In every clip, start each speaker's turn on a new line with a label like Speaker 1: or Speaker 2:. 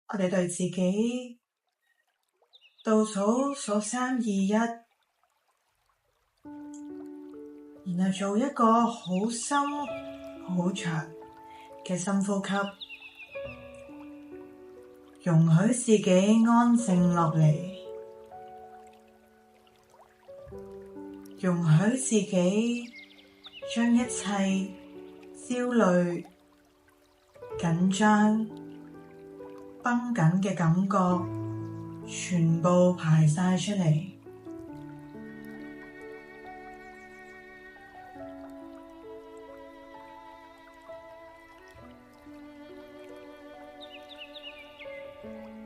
Speaker 1: 我哋對自己倒數3、2、1，然後做一個好深、好長嘅深呼吸，容許自己安靜落嚟，容許自己將一切焦慮、緊張、繃緊嘅感覺全部排晒出嚟。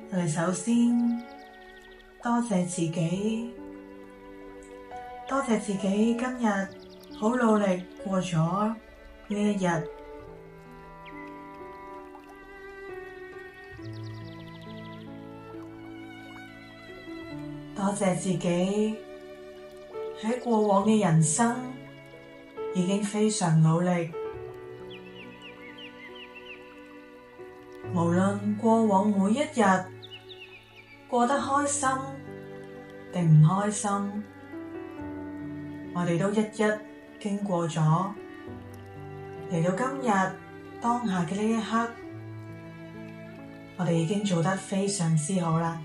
Speaker 1: 我哋首先多謝自己，多謝自己今日好努力過咗呢一日。多謝自己喺過往嘅人生已經非常努力，無論過往每一日過得開心定唔開心，我哋都一一經過咗，嚟到今日當下嘅呢一刻，我哋已經做得非常之好啦。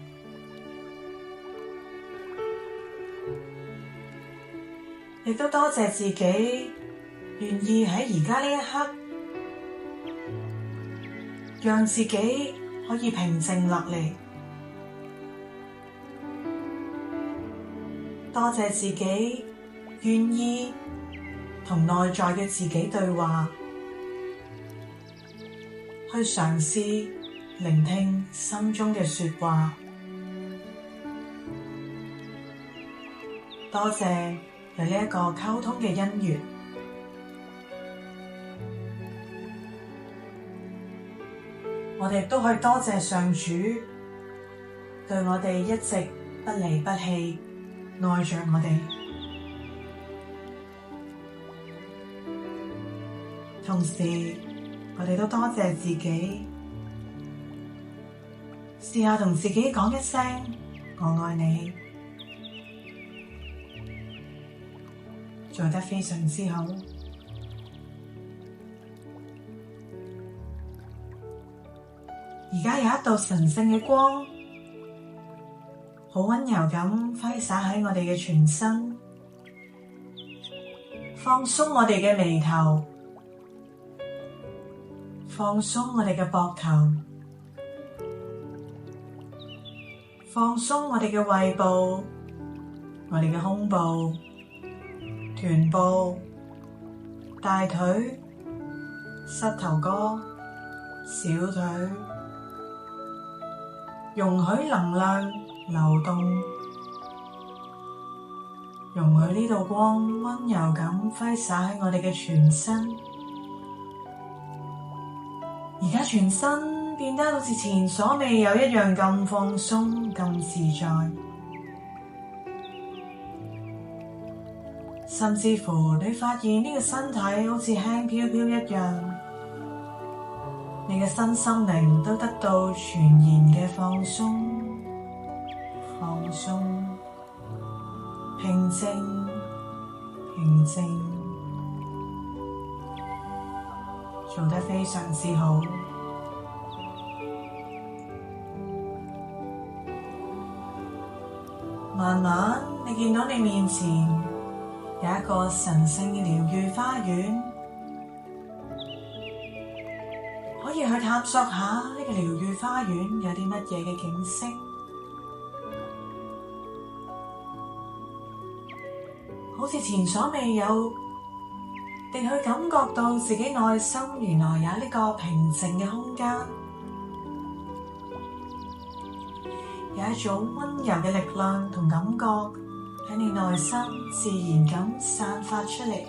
Speaker 1: 亦都多謝自己願意喺而家呢一刻，讓自己可以平靜落嚟。多謝自己願意同內在嘅自己對話，去嘗試聆聽心中嘅說話。多謝有呢一個溝通嘅因緣，我哋亦都可以多謝上主對我哋一直不離不棄，愛着我哋。同時，我哋都多謝自己，試下同自己講一聲我愛你。做得非常之好。而家有一道神聖嘅光，好溫柔咁揮灑喺我哋嘅全身，放鬆我哋嘅眉頭，放鬆我哋嘅膊頭，放鬆我哋嘅胃部，我哋嘅胸部、臀部、大腿、膝頭哥、小腿，容許能量流動，容許呢道光溫柔咁揮灑喺我哋嘅全身。而家全身變得好似前所未有一樣咁放鬆、咁自在。甚至乎你發現呢個身體好似輕飄飄一樣，你嘅身心靈都得到全然嘅放鬆、放鬆、平靜、平靜，做得非常之好。慢慢你見到你面前有一個神聖嘅療癒花園，可以去探索下呢個療癒花園有啲乜嘢嘅景色，好似前所未有地去感覺到自己內心原來有呢個平靜嘅空間，有一種溫柔嘅力量同感覺喺你內心自然咁散發出嚟。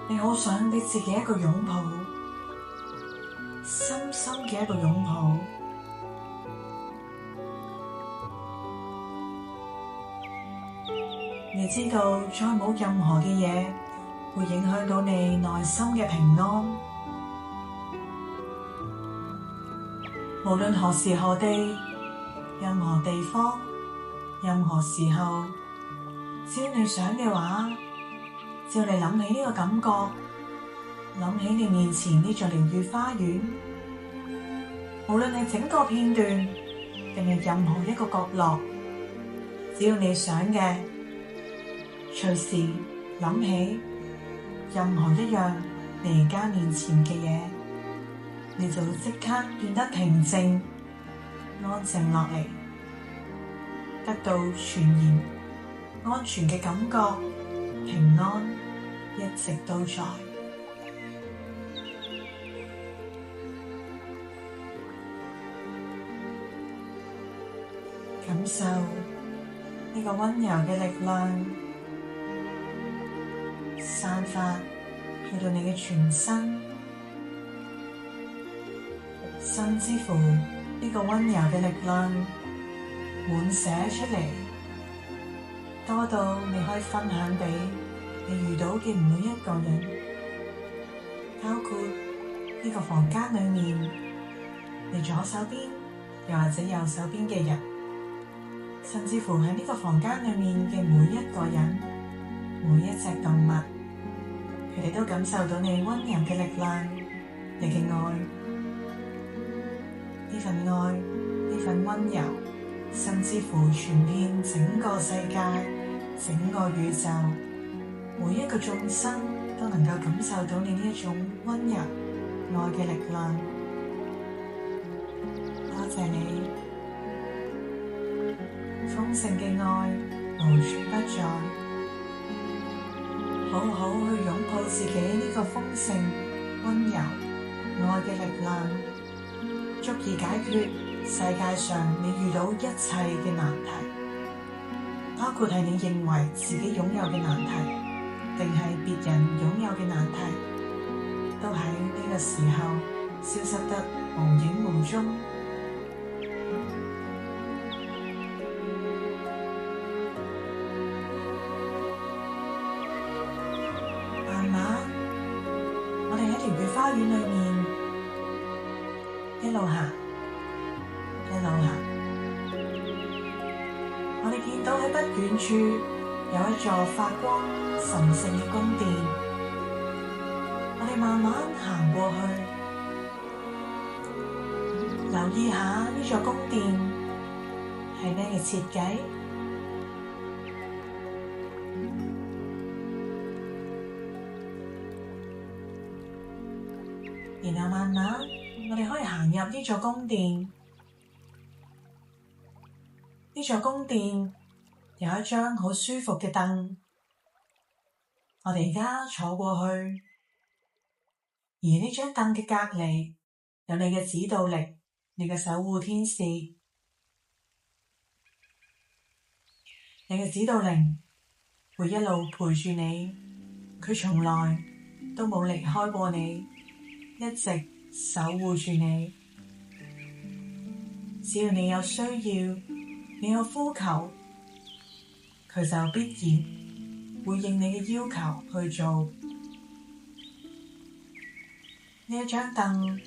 Speaker 1: 你好想俾自己一個擁抱，深深嘅一個擁抱。你知道再冇任何嘅嘢會影響到你內心嘅平安。無論何時何地、任何地方、任何時候，只要你想嘅話，只要你諗起呢個感覺，諗起你面前呢座療癒花園，無論係整個片段定係任何一個角落，只要你想嘅，隨時諗起任何一樣你而家面前嘅嘢，你就會即刻變得平靜、安靜落嚟，得到全然安全嘅感覺，平安一直都在。感受呢個溫柔嘅力量散發去到你嘅全身，甚至乎呢個溫柔嘅力量滿瀉出嚟，多到你可以分享俾你遇到嘅每一個人，包括呢個房間裏面你左手邊又或者右手邊嘅人，甚至乎喺呢個房間裏面嘅每一個人，每一隻動物，佢哋都感受到你溫柔嘅力量，你嘅愛，呢份愛，呢份溫柔，甚至乎傳遍整個世界，整個宇宙，每一個眾生都能夠感受到你呢一種溫柔愛嘅力量。多謝你，豐盛嘅愛無處不在，好好去擁抱自己呢個豐盛、溫柔、愛嘅力量，足以解決世界上你遇到一切嘅難題，包括係你認為自己擁有嘅難題，定係別人擁有嘅難題，都喺呢個時候消失得無影無蹤。慢慢，我哋喺療癒花園裏面一路行，一路行，我哋見到喺不遠處有一座發光神聖嘅宮殿，我哋慢慢行過去，留意下呢座宮殿係咩嘅設計，然後慢慢我哋可以行入呢座宮殿。呢座宮殿有一張好舒服嘅凳，我哋而家坐過去，而呢張凳嘅隔籬有你嘅指導靈，你嘅守護天使，你嘅指導靈會一路陪住你，佢從來都冇離開過你，一直守護住你。只要你有需要，你有呼求，佢就必然會應你嘅要求去做。呢一張凳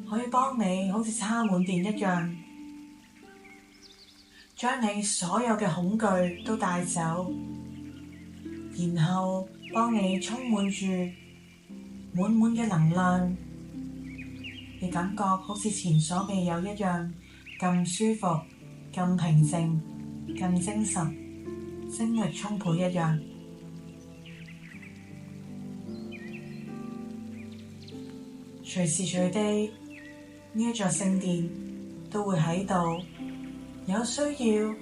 Speaker 1: 可以幫你好似插滿電一樣，將你所有嘅恐懼都帶走，然後幫你充滿住滿滿嘅能量，你感覺好似前所未有一樣咁舒服、咁平靜、咁精神、精力充沛一樣。隨時隨地呢一座聖殿都會喺度，有需要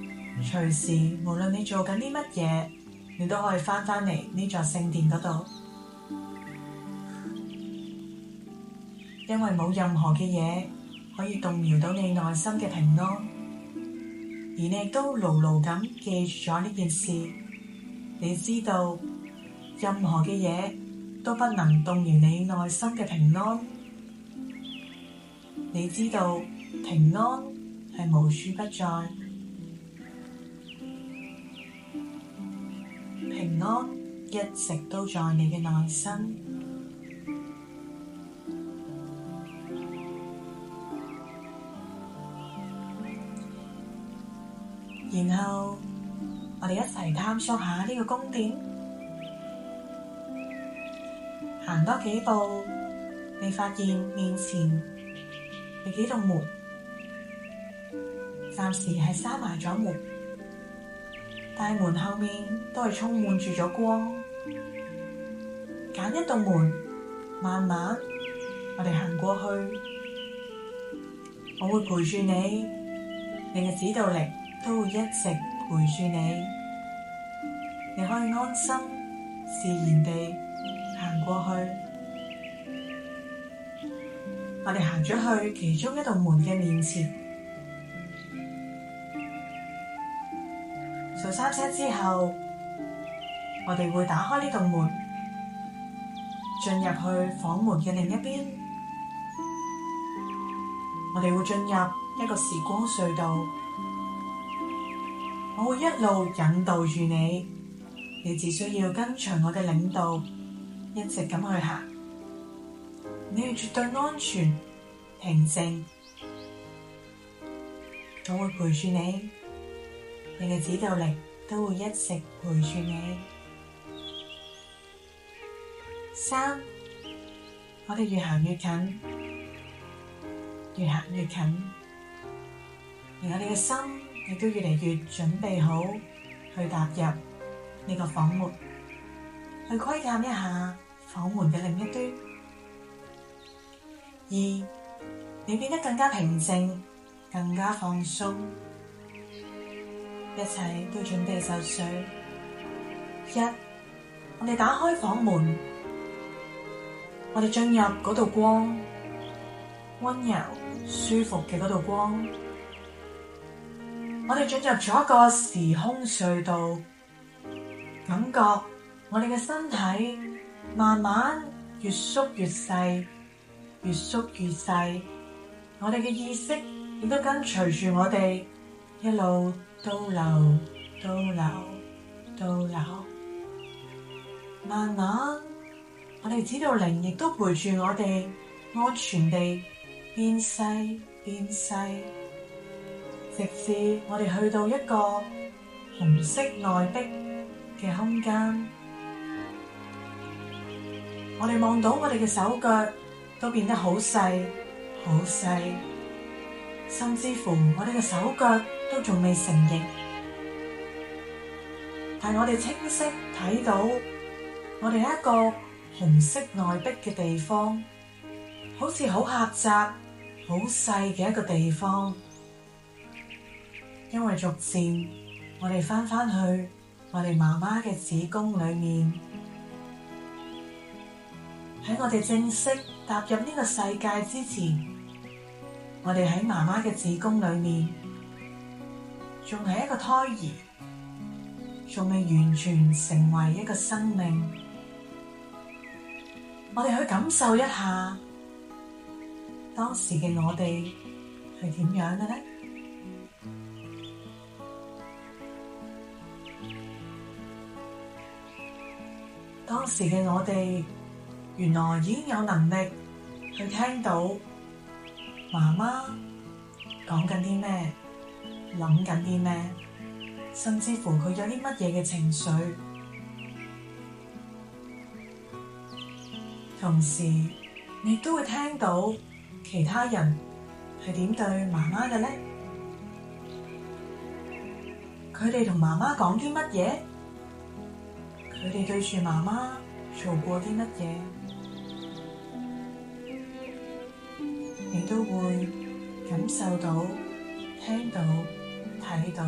Speaker 1: 隨時無論你做緊啲乜嘢，你都可以返嚟呢座聖殿嗰度，因為冇任何嘅嘢可以動搖到你內心嘅平安，而你亦都牢牢咁記住咗呢件事。你知道任何嘅嘢都不能動搖你內心嘅平安，你知道平安係無處不在，平安一直都在你嘅內心。然後我哋一齊探索下呢個宮殿，行多幾步，你發現面前有幾道門，暫時係閂埋咗門，大門後面都係充滿住咗光。揀一道門，慢慢我哋行過去，我會陪住你，你嘅指導靈都會一直陪住你，你可以安心自然地行過去。我哋行咗去其中一道門嘅面前，數3聲之後，我哋會打開呢道門，進入去房門嘅另一邊。我哋會進入一個時光隧道，我會一路引導住你，你只需要跟隨我嘅領導，一直咁去行。你係絕對安全、平靜，我會陪住你，你嘅指導力都會一直陪住你。3，我哋越行越近，越行越近，而我哋嘅心亦都越嚟越準備好去踏入呢個房門，去窺探一下房門嘅另一端。2，你變得更加平靜，更加放鬆，一切都準備就緒。1，我哋打開房門，我哋進入嗰道光，溫柔舒服嘅嗰道光。我哋進入咗一個時空隧道，感覺我哋嘅身體慢慢越縮越細，越縮越細。我哋嘅意識亦都跟隨住我哋一路倒流、倒流、倒流。慢慢，我哋指導靈亦都陪住我哋安全地變細變細，直至我哋去到一個紅色內壁嘅空間。我哋望到我哋嘅手腳都變得好細好細，甚至乎我哋嘅手腳都仲未成形，但我哋清晰睇到我哋一個紅色內壁嘅地方，好似好狹窄、好細嘅一個地方。因為逐漸我哋返去我哋媽媽嘅子宮裏面，喺我哋正式踏入呢個世界之前，我哋喺媽媽嘅子宮裏面仲係一個胎兒，仲未完全成為一個生命。我哋去感受一下當時嘅我哋係點樣嘅呢？當時嘅我哋原來已經有能力去聽到媽媽講緊啲咩，諗緊啲咩，甚至乎佢有啲乜嘢嘅情緒。同時，你都會聽到其他人係點對媽媽嘅呢？佢哋同媽媽講啲乜嘢？佢哋對住媽媽做過啲乜嘢？你都會感受到、聽到、睇到。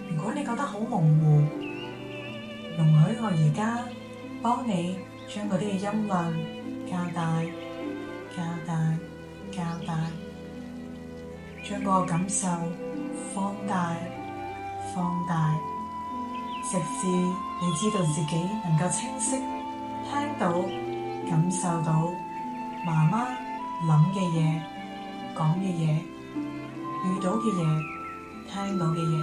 Speaker 1: 如果你覺得好模糊，容許我而家幫你將嗰啲嘅音量較大、較大、較大，將嗰個感受放大、放大，直至你知道自己能夠清晰聽到、感受到媽媽諗嘅嘢、講嘅嘢、遇到嘅嘢、聽到嘅嘢，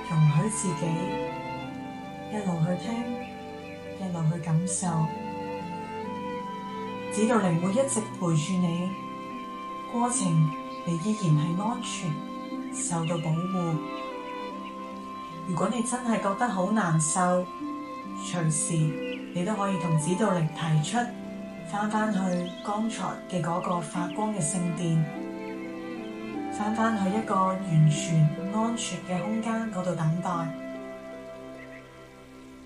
Speaker 1: 容許自己一路去聽，一路去感受，指導靈會一直陪住你，過程你依然係安全，受到保護。如果你真係覺得好難受，隨時你都可以同指導靈提出返去剛才嘅嗰個發光嘅聖殿，返去一個完全安全嘅空間嗰度等待。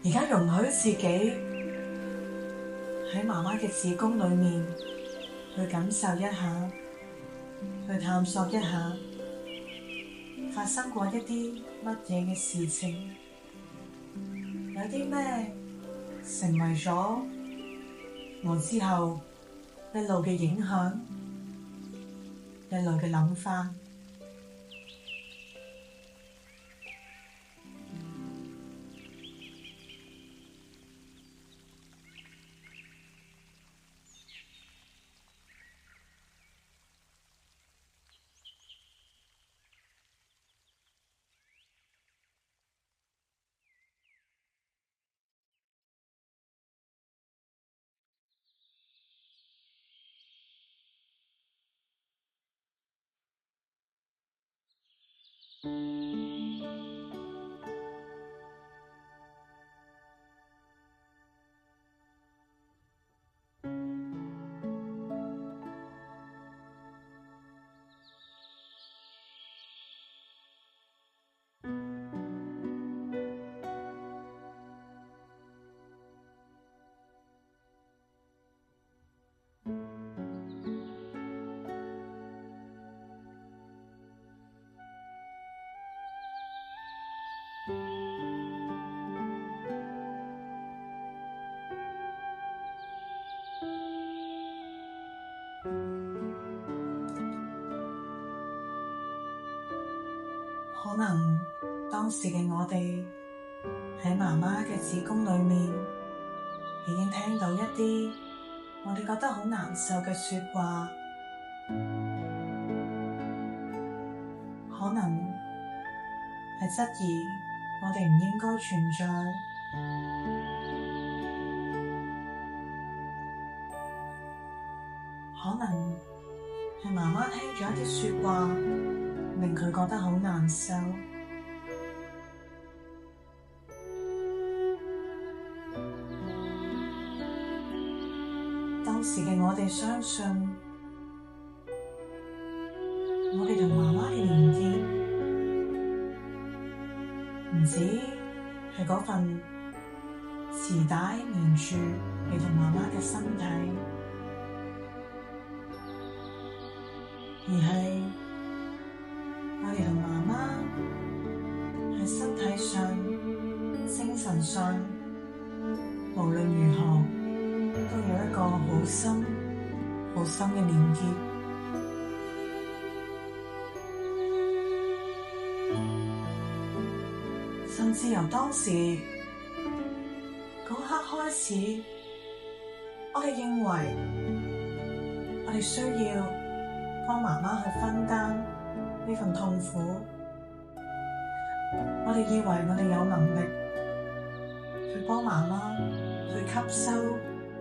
Speaker 1: 而家容許自己喺媽媽嘅子宮裏面去感受一下，去探索一下發生過一啲乜嘢嘅事情，有啲咩成為咗我之後一路嘅影響，一路嘅諗法。可能當時嘅我哋喺媽媽嘅子宮裏面，已經聽到一啲我哋覺得好難受嘅說話，可能係質疑我哋唔應該存在，可能係媽媽聽咗一啲說話，令佢覺得好難受。當時嘅我哋相信，我哋同媽媽嘅連結，唔止係嗰份臍帶連住你同媽媽嘅身體，而係我哋同媽媽喺身體上、精神上，無論如何都有一個好深、好深嘅連結。甚至由當時嗰刻開始，我哋認為我哋需要幫媽媽去分擔呢份痛苦，我哋以為我哋有能力去幫媽媽去吸收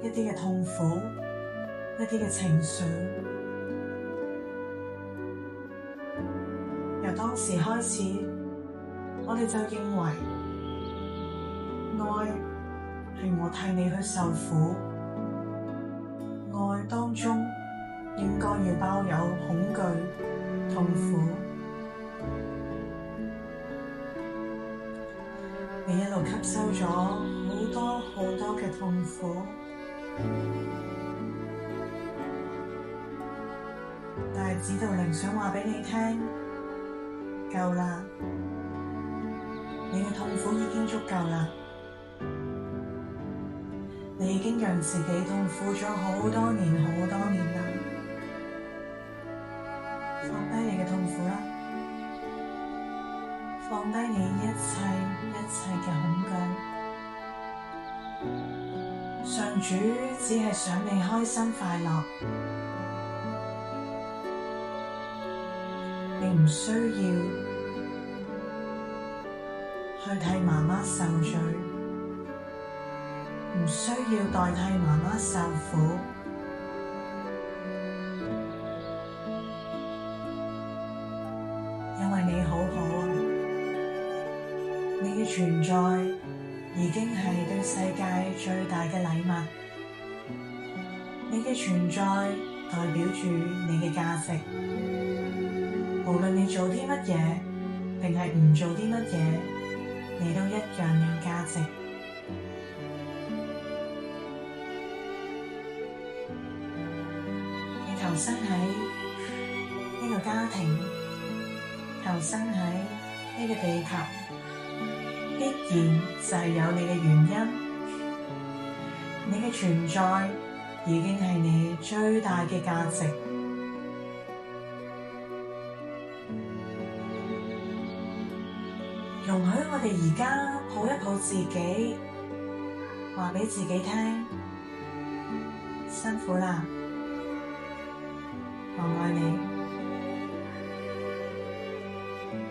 Speaker 1: 一啲嘅痛苦，一啲嘅情緒。由當時開始，我哋就認為愛係我替你去受苦，愛當中應該要包有恐懼、痛苦。你一路吸收咗好多好多嘅痛苦，但係指導靈想話畀你聽，夠啦，你嘅痛苦已經足夠啦，你已經讓自己痛苦咗好多年好多年啦，放低你嘅痛苦啦，放低你一切嘅恐懼，上主只係想你開心快樂，你唔需要去替媽媽受罪，唔需要代替媽媽受苦，嘅存在已經係對世界最大嘅禮物。你嘅存在代表住你嘅價值，無論你做啲乜嘢，定係唔做啲乜嘢，你都一樣有價值。你投生喺呢個家庭，投生喺呢個地球，必然就係有你嘅原因。你嘅存在已經係你最大嘅價值。容許我哋而家抱一抱自己，話畀自己聽，辛苦啦，我愛你。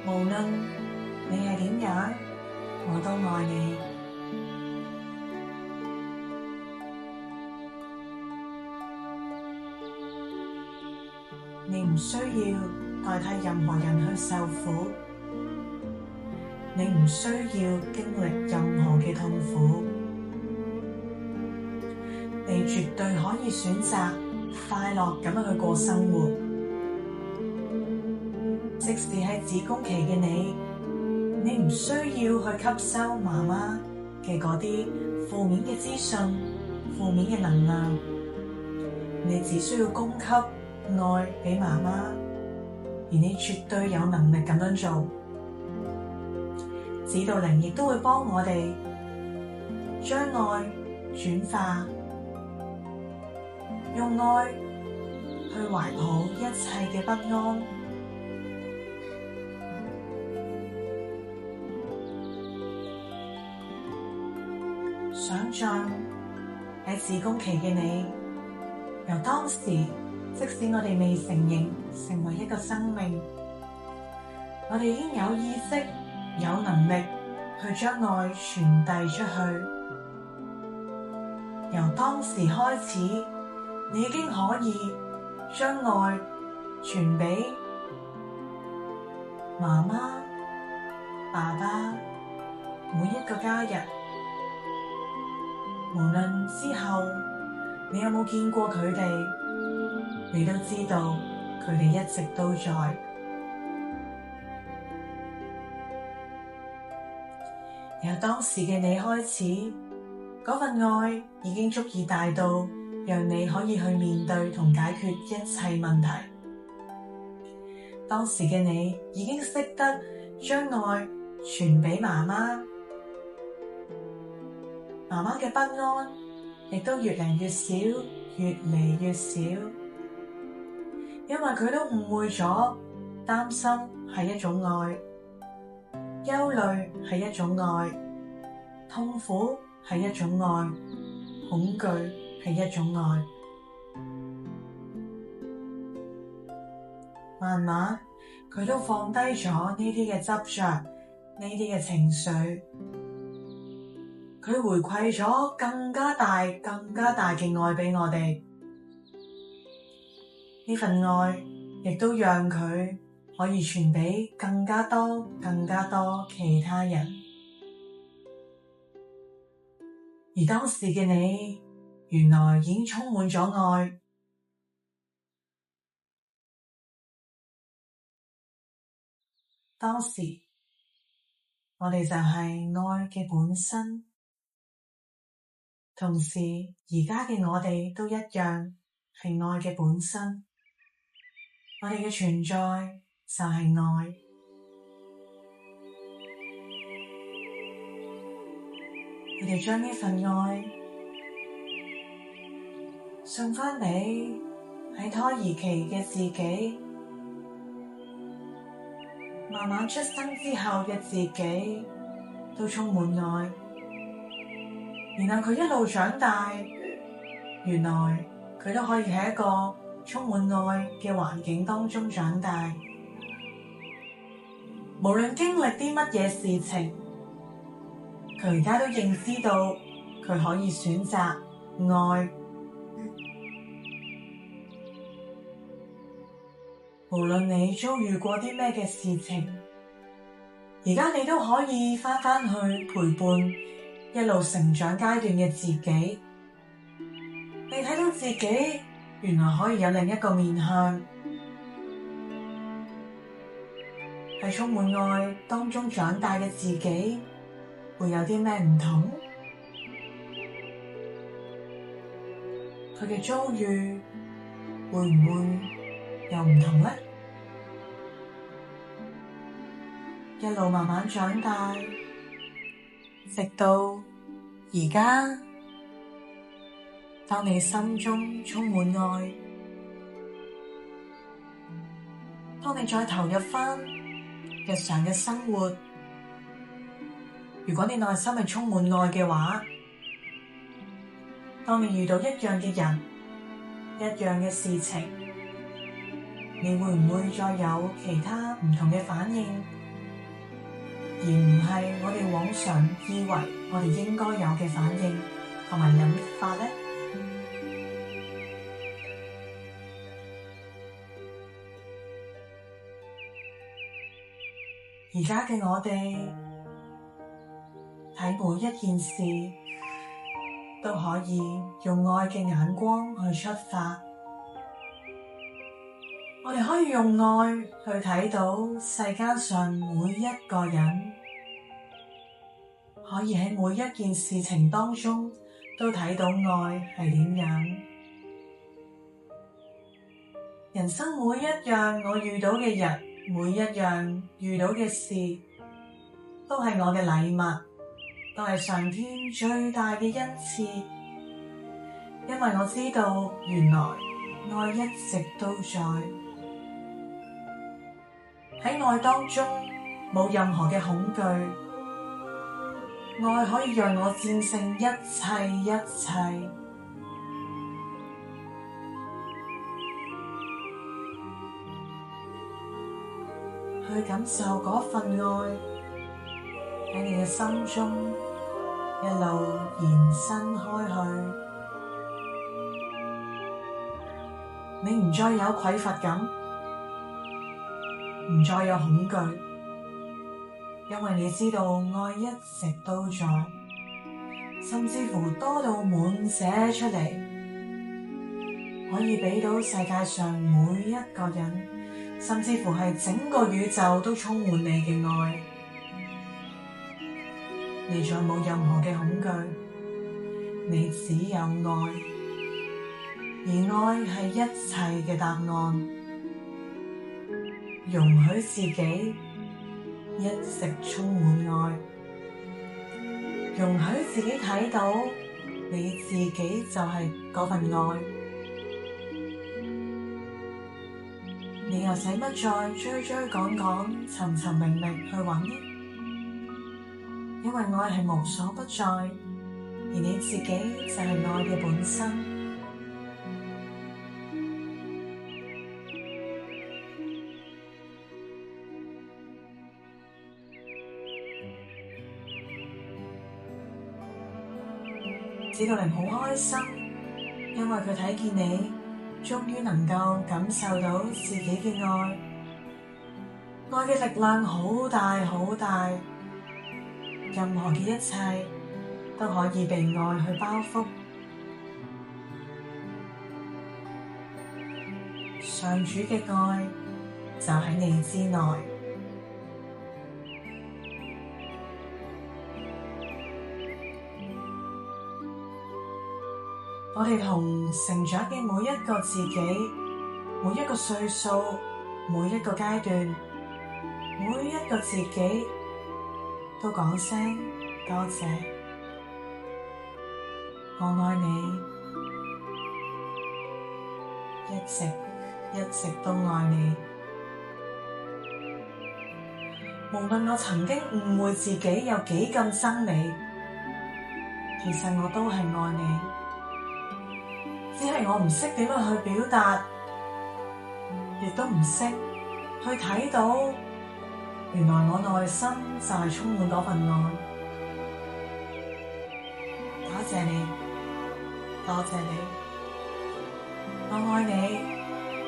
Speaker 1: 無論你係點樣，我都愛你。你唔需要代替任何人去受苦。你唔需要經歷任何嘅痛苦，你絕對可以選擇快樂咁樣去過生活。即使喺子宮期嘅你，你唔需要去吸收媽媽嘅嗰啲負面嘅資訊、負面嘅能量，你只需要供給愛俾媽媽，而你絕對有能力咁樣做。指導靈亦都會幫我哋將愛轉化，用愛去懷抱一切嘅不安。想象喺子宮期嘅你，由當時即使我哋未成形成為一個生命，我哋已經有意識有能力去將愛傳遞出去。由當時開始，你已經可以將愛傳俾媽媽、爸爸，每一個家人。無論之後你有冇見過佢哋，你都知道佢哋一直都在。由當時嘅你開始，嗰份愛已經足以大到讓你可以去面對同解決一切問題。當時嘅你已經識得將愛傳俾媽媽，媽媽嘅不安亦都越嚟越少，越嚟越少，因為佢都誤會咗，擔心係一種愛，憂慮係一種愛，痛苦係一種愛，恐懼係一種愛。慢慢佢都放低咗呢啲嘅執着，呢啲嘅情緒，佢回饋咗更加大嘅愛俾我哋。呢份愛亦都讓佢可以傳俾更加多其他人。而當時嘅你，原來已經充滿咗愛。當時我哋就係愛嘅本身，同時而家嘅我哋都一樣係愛嘅本身。我哋嘅存在就係愛。我哋將呢份愛送返畀喺胎兒期嘅自己，慢慢出生之後嘅自己都充滿愛。然後佢一路長大，原來佢都可以喺一個充滿愛嘅環境當中長大。無論經歷啲乜嘢事情，佢而家都認知到佢可以選擇愛。無論你遭遇過啲咩嘅事情，而家你都可以返去陪伴一路成長階段嘅自己，你睇到自己原來可以有另一個面向，喺充滿愛當中長大嘅自己會有啲咩唔同？佢嘅遭遇會唔會又唔同呢？一路慢慢長大，直到而家，當你心中充滿愛，當你再投入返日常嘅生活，如果你內心係充滿愛嘅話，當你遇到一樣嘅人、一樣嘅事情，你會唔會再有其他唔同嘅反應？而唔係我哋往常以為我哋應該有嘅反應同埋諗法呢？而家嘅我哋睇每一件事都可以用愛嘅眼光去出發，我哋可以用愛去睇到世間上每一個人，可以喺每一件事情當中都睇到愛係點樣。人生每一樣我遇到嘅人，每一樣遇到嘅事，都係我嘅禮物，都係上天最大嘅恩賜。因為我知道原來愛一直都在，喺愛當中冇任何嘅恐懼，愛可以讓我戰勝一切。去感受嗰份愛喺你嘅心中一路延伸開去，你唔再有匱乏感，唔再有恐懼，因為你知道愛一直都在，甚至乎多到滿瀉出嚟，可以畀到世界上每一個人，甚至乎係整個宇宙都充滿你嘅愛，你再冇任何嘅恐懼，你只有愛，而愛係一切嘅答案。容許自己一直充滿愛，容許自己睇到你自己就係嗰份愛。你又使乜再追追趕趕、尋尋覓覓去揾呢？因為愛係無所不在，而你自己就係愛嘅本身。指導靈好開心，因為佢睇見你終於能夠感受到自己嘅愛，愛嘅力量好大好大，任何嘅一切都可以被愛去包覆。上主嘅愛就喺你之內。我哋同成長嘅每一個自己，每一個歲數，每一個階段，每一個自己，都講聲多謝，我愛你，一直都愛你。無論我曾經誤會自己有幾咁憎你，其實我都係愛你。只係我唔識點樣去表達，亦都唔識去睇到，原來我內心就係充滿嗰份愛。多謝你，多謝你，我愛你，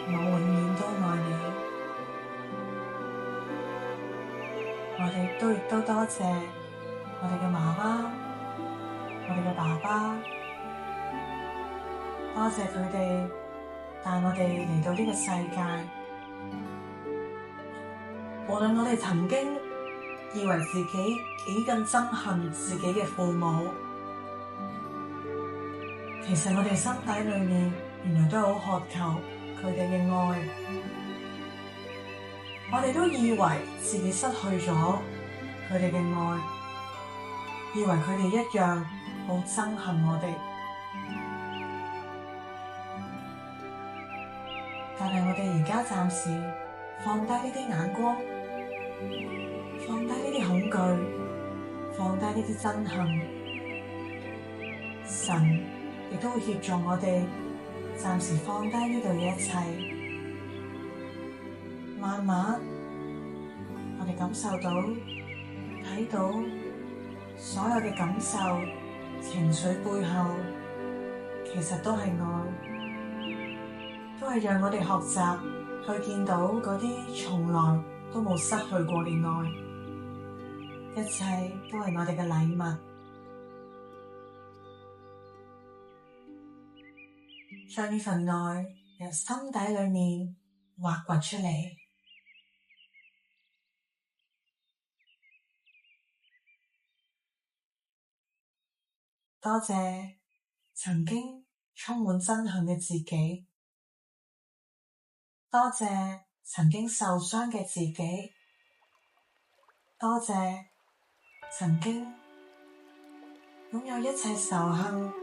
Speaker 1: 我永遠都愛你。我我哋亦都多謝我哋嘅媽媽、我哋嘅爸爸，多謝佢哋帶我哋嚟到呢個世界。無論我哋曾經以為自己幾咁憎恨自己嘅父母，其實我哋心底裏面原來都好渴求佢哋嘅愛。我哋都以為自己失去咗佢哋嘅愛，以為佢哋一樣好憎恨我哋。但係我哋而家暫時放低呢啲眼光，放低呢啲恐懼，放低呢啲憎恨，神亦都會協助我哋暫時放低呢度嘅一切，慢慢我哋感受到、睇到所有嘅感受、情緒背後，其實都係愛，都係讓我哋學習去見到嗰啲從來都冇失去過嘅愛，一切都係我哋嘅禮物。將呢份愛由心底裏面挖掘出嚟。多謝曾經充滿憎恨嘅自己，多謝曾經受傷嘅自己，多謝曾經擁有一切仇恨、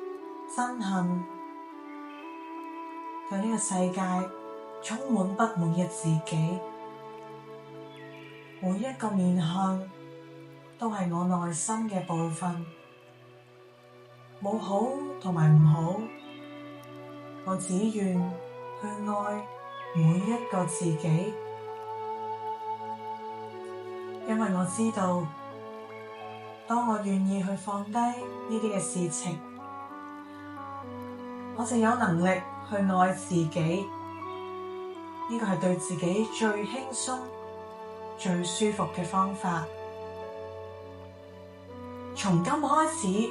Speaker 1: 憎恨，對呢個世界充滿不滿嘅自己。每一個面向都係我內心嘅部分，冇好同埋唔好，我只願去愛每一個自己，因為我知道，當我願意去放低呢啲嘅事情，我就有能力去愛自己。呢個係對自己最輕鬆、最舒服嘅方法。從今開始，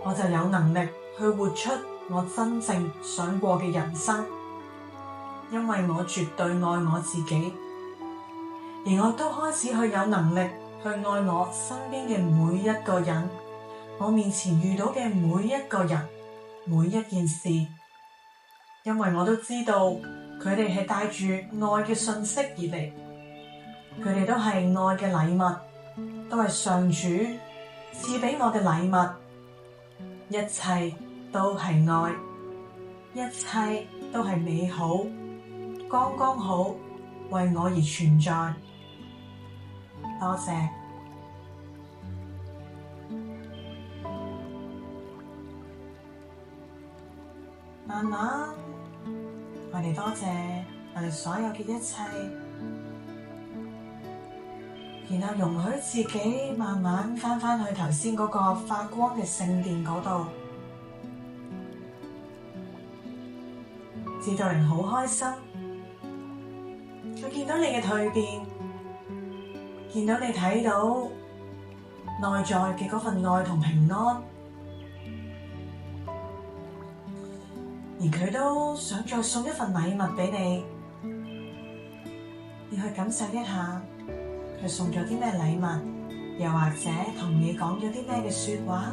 Speaker 1: 我就有能力去活出我真正想過嘅人生，因為我絕對愛我自己，而我都開始去有能力去愛我身邊嘅每一個人，我面前遇到嘅每一個人、每一件事，因為我都知道佢哋係帶住愛嘅訊息而嚟，佢哋都係愛嘅禮物，都係上主賜俾我嘅禮物，一切都係愛，一切都係美好，剛剛好為我而存在。多謝。慢慢，我哋多謝我哋所有嘅一切，然後容許自己慢慢返去頭先嗰個發光嘅聖殿嗰度，知道你好開心，佢見到你嘅蛻變，見到你睇到內在嘅嗰份愛同平安。而佢都想再送一份禮物俾你，你去感受一下佢送咗啲咩禮物，又或者同你講咗啲咩嘅說話。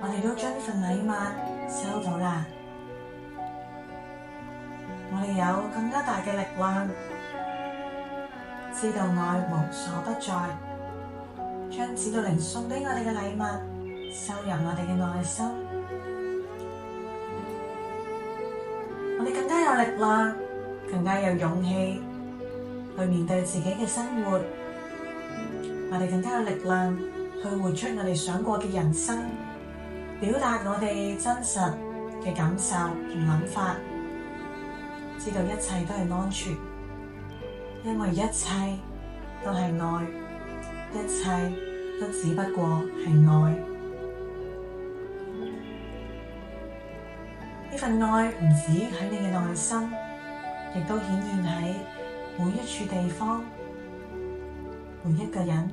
Speaker 1: 我哋都將呢份禮物收到啦。我哋有更加大嘅力量，知道愛無所不在，將指導靈送畀我哋嘅禮物收入我哋嘅內心，我哋更加有力量，更加有勇氣去面對自己嘅生活，我哋更加有力量去活出我哋想過嘅人生，表達我哋真實嘅感受同諗法，知道一切都係安全，因為一切都係愛，一切都只不過係愛。呢份愛唔止喺你嘅內心，亦都顯現喺每一處地方，每一個人。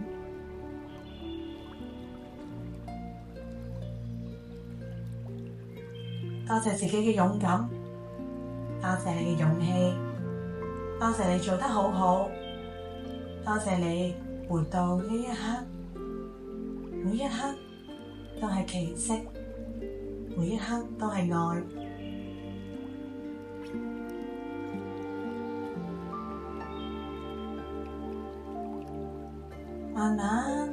Speaker 1: 多謝自己嘅勇敢，多謝你嘅勇氣，多謝你做得好好，多謝你活到呢一刻，每一刻都係奇蹟，每一刻都係愛。慢慢，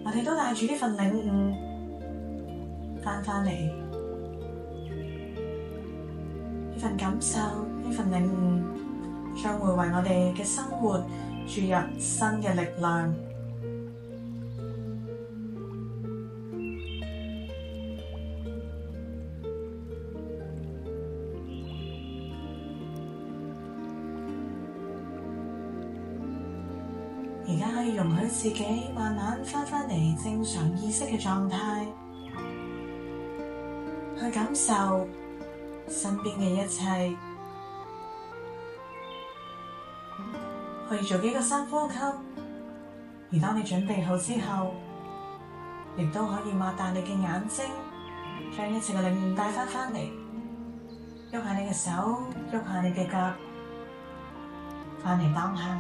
Speaker 1: 我哋都帶住呢份領悟返嚟。呢份感受，呢份領悟，將會為我哋嘅生活注入新嘅力量。而家可以容許自己慢慢返嚟正常意識嘅狀態，去感受身邊嘅一切，可以做幾個深呼吸，而當你準備好之後，亦都可以擘大你嘅眼睛，將一切嘅靈念帶返嚟，喐下你嘅手，喐下你嘅腳，返嚟當下。